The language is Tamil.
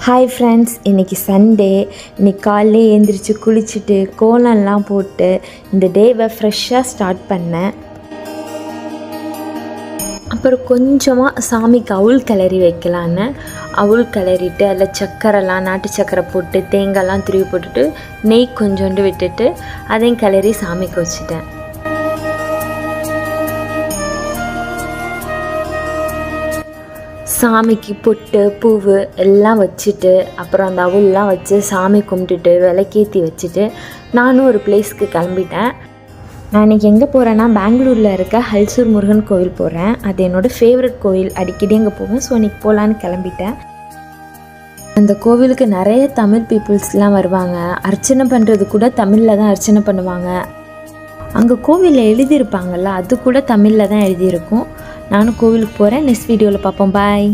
ஹாய் ஃப்ரெண்ட்ஸ், இன்றைக்கி சண்டே. இன்றைக்கி காலையிலே எழுந்திரிச்சு குளிச்சுட்டு கோலம்லாம் போட்டு இந்த டேவை ஃப்ரெஷ்ஷாக ஸ்டார்ட் பண்ணேன். அப்புறம் கொஞ்சமாக சாமிக்கு அவுள் கிளறி வைக்கலான்னு அவுள் கிளறிட்டு அதில் சக்கரைலாம் நாட்டு சக்கரை போட்டு தேங்காய்லாம் துருவி போட்டுட்டு நெய் கொஞ்சோண்டு விட்டுட்டு அதையும் கிளறி சாமிக்கு வச்சுட்டேன். சாமிக்கு பொட்டு பூவு எல்லாம் வச்சுட்டு அப்புறம் அந்த அவுள்லாம் வச்சு சாமி கும்பிட்டுட்டு விளக்கேற்றி வச்சுட்டு நானும் ஒரு பிளேஸ்க்கு கிளம்பிட்டேன். நான் இன்றைக்கி எங்கே போகிறேன்னா, பெங்களூரில் இருக்க ஹல்சூர் முருகன் கோவில் போகிறேன். அது என்னோடய ஃபேவரட் கோவில், அடிக்கடி அங்கே போவேன். ஸோ இன்றைக்கி போகலான்னு கிளம்பிட்டேன். அந்த கோவிலுக்கு நிறைய தமிழ் பீப்புள்ஸ்லாம் வருவாங்க. அர்ச்சனை பண்ணுறது கூட தமிழில் தான் அர்ச்சனை பண்ணுவாங்க. அங்கே கோவிலில் எழுதியிருப்பாங்கள்ல, அது கூட தமிழில் தான் எழுதியிருக்கும். நானும் கோவிலுக்கு போகிறேன். நெக்ஸ்ட் வீடியோவில் பார்ப்போம். பாய்.